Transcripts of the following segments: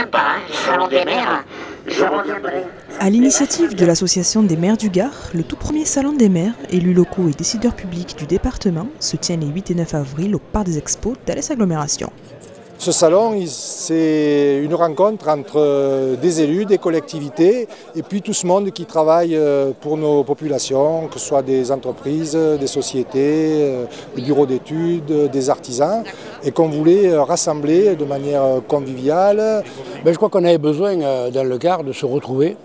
sympa, hein, le salon des maires. Je reviendrai. À l'initiative de l'Association des maires du Gard, le tout premier salon des maires, élus locaux et décideurs publics du département, se tient les 8 et 9 avril au Parc des Expos d'Alès Agglomération. Ce salon, c'est une rencontre entre des élus, des collectivités et puis tout ce monde qui travaille pour nos populations, que ce soit des entreprises, des sociétés, des bureaux d'études, des artisans, et qu'on voulait rassembler de manière conviviale. Je crois qu'on avait besoin dans le Gard de se retrouver.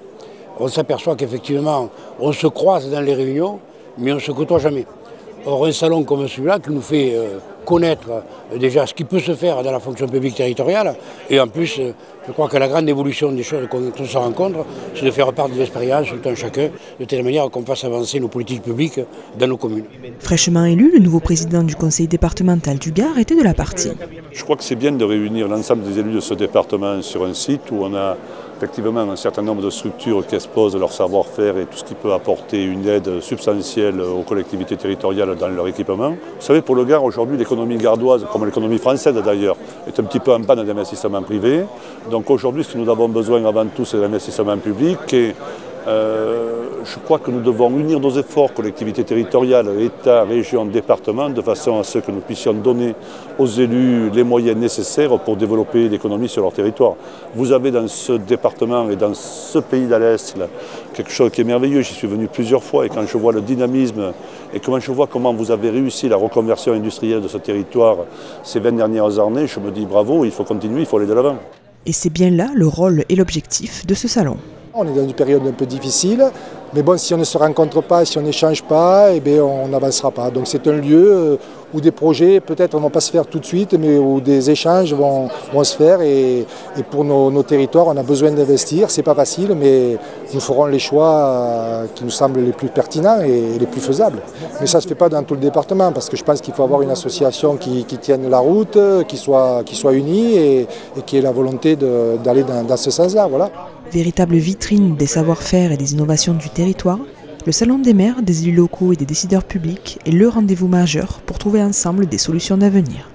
On s'aperçoit qu'effectivement, on se croise dans les réunions, mais on ne se côtoie jamais. Or, un salon comme celui-là qui nous fait connaître déjà ce qui peut se faire dans la fonction publique territoriale, et en plus, je crois que la grande évolution des choses quand on se rencontre, c'est de faire part des expériences tout un chacun, de telle manière qu'on fasse avancer nos politiques publiques dans nos communes. Fraîchement élu, le nouveau président du conseil départemental du Gard était de la partie. Je crois que c'est bien de réunir l'ensemble des élus de ce département sur un site où on a effectivement un certain nombre de structures qui exposent leur savoir-faire et tout ce qui peut apporter une aide substantielle aux collectivités territoriales dans leur équipement. Vous savez, pour le Gard, aujourd'hui, l'économie gardoise, comme l'économie française d'ailleurs, est un petit peu en panne d'investissement privé. Donc aujourd'hui, ce que nous avons besoin avant tout, c'est l'investissement public. Et je crois que nous devons unir nos efforts, collectivités territoriales, État, région, département, de façon à ce que nous puissions donner aux élus les moyens nécessaires pour développer l'économie sur leur territoire. Vous avez dans ce département et dans ce pays d'Alès quelque chose qui est merveilleux. J'y suis venu plusieurs fois et quand je vois le dynamisme et quand je vois comment vous avez réussi la reconversion industrielle de ce territoire ces 20 dernières années, je me dis bravo, il faut continuer, il faut aller de l'avant. Et c'est bien là le rôle et l'objectif de ce salon. On est dans une période un peu difficile, mais bon, si on ne se rencontre pas, si on n'échange pas, on n'avancera pas. Donc c'est un lieu où des projets peut-être ne vont pas se faire tout de suite, mais où des échanges vont se faire. Et pour nos territoires, on a besoin d'investir. C'est pas facile, mais nous ferons les choix qui nous semblent les plus pertinents et les plus faisables. Mais ça ne se fait pas dans tout le département, parce que je pense qu'il faut avoir une association qui tienne la route, qui soit unie et qui ait la volonté d'aller dans ce sens-là. Voilà. Véritable vitrine des savoir-faire et des innovations du territoire, le Salon des maires, des élus locaux et des décideurs publics est le rendez-vous majeur pour trouver ensemble des solutions d'avenir.